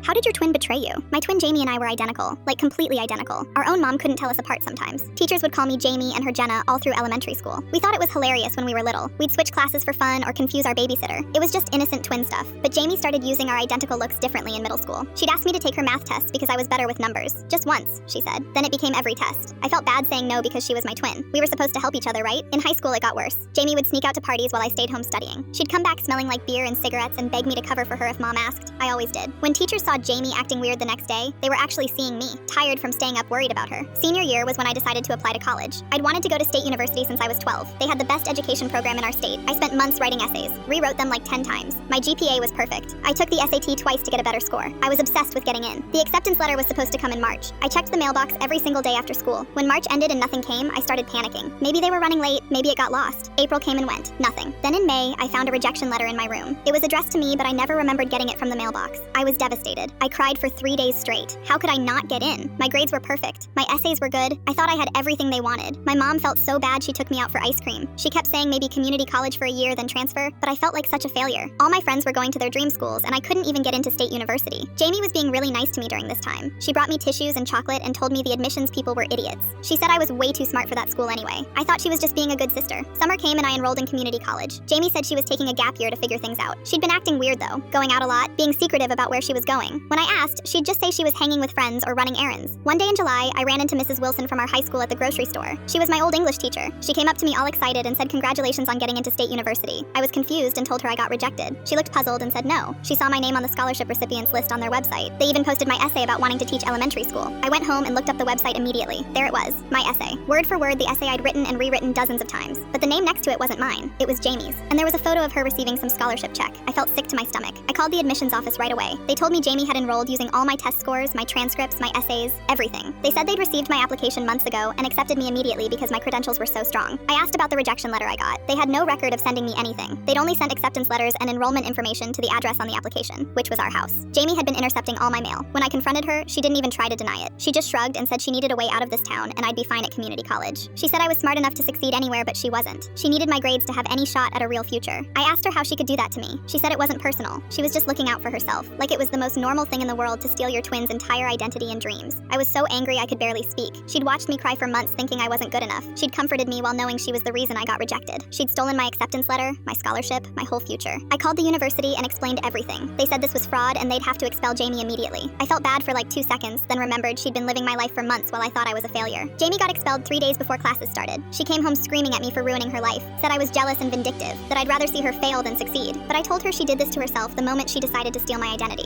How did your twin betray you? My twin Jamie and I were identical, like completely identical. Our own mom couldn't tell us apart sometimes. Teachers would call me Jamie and her Jenna all through elementary school. We thought it was hilarious when we were little. We'd switch classes for fun or confuse our babysitter. It was just innocent twin stuff. But Jamie started using our identical looks differently in middle school. She'd ask me to take her math test because I was better with numbers. Just once, she said. Then it became every test. I felt bad saying no because she was my twin. We were supposed to help each other, right? In high school, it got worse. Jamie would sneak out to parties while I stayed home studying. She'd come back smelling like beer and cigarettes and beg me to cover for her if mom asked. I always did. When teachers saw Jamie acting weird the next day, they were actually seeing me, tired from staying up worried about her. Senior year was when I decided to apply to college. I'd wanted to go to State University since I was 12. They had the best education program in our state. I spent months writing essays, rewrote them like 10 times. My GPA was perfect. I took the SAT twice to get a better score. I was obsessed with getting in. The acceptance letter was supposed to come in March. I checked the mailbox every single day after school. When March ended and nothing came, I started panicking. Maybe they were running late, maybe it got lost. April came and went, nothing. Then in May, I found a rejection letter in my room. It was addressed to me, but I never remembered getting it from the mailbox. I was devastated. I cried for 3 days straight. How could I not get in? My grades were perfect. My essays were good. I thought I had everything they wanted. My mom felt so bad she took me out for ice cream. She kept saying maybe community college for a year, then transfer, but I felt like such a failure. All my friends were going to their dream schools, and I couldn't even get into State University. Jamie was being really nice to me during this time. She brought me tissues and chocolate and told me the admissions people were idiots. She said I was way too smart for that school anyway. I thought she was just being a good sister. Summer came and I enrolled in community college. Jamie said she was taking a gap year to figure things out. She'd been acting weird though, going out a lot, being secretive about where she was going. When I asked, she'd just say she was hanging with friends or running errands. One day in July, I ran into Mrs. Wilson from our high school at the grocery store. She was my old English teacher. She came up to me all excited and said congratulations on getting into State University. I was confused and told her I got rejected. She looked puzzled and said no. She saw my name on the scholarship recipients list on their website. They even posted my essay about wanting to teach elementary school. I went home and looked up the website immediately. There it was, my essay. Word for word, the essay I'd written and rewritten dozens of times. But the name next to it wasn't mine. It was Jamie's. And there was a photo of her receiving some scholarship check. I felt sick to my stomach. I called the admissions office right away. They told me Jamie had enrolled using all my test scores, my transcripts, my essays, everything. They said they'd received my application months ago and accepted me immediately because my credentials were so strong. I asked about the rejection letter I got. They had no record of sending me anything. They'd only sent acceptance letters and enrollment information to the address on the application, which was our house. Jamie had been intercepting all my mail. When I confronted her, she didn't even try to deny it. She just shrugged and said she needed a way out of this town and I'd be fine at community college. She said I was smart enough to succeed anywhere, but she wasn't. She needed my grades to have any shot at a real future. I asked her how she could do that to me. She said it wasn't personal. She was just looking out for herself, like it was the most normal thing in the world to steal your twin's entire identity and dreams. I was so angry I could barely speak. She'd watched me cry for months thinking I wasn't good enough. She'd comforted me while knowing she was the reason I got rejected. She'd stolen my acceptance letter, my scholarship, my whole future. I called the university and explained everything. They said this was fraud and they'd have to expel Jamie immediately. I felt bad for like 2 seconds, then remembered she'd been living my life for months while I thought I was a failure. Jamie got expelled 3 days before classes started. She came home screaming at me for ruining her life, said I was jealous and vindictive, that I'd rather see her fail than succeed. But I told her she did this to herself the moment she decided to steal my identity.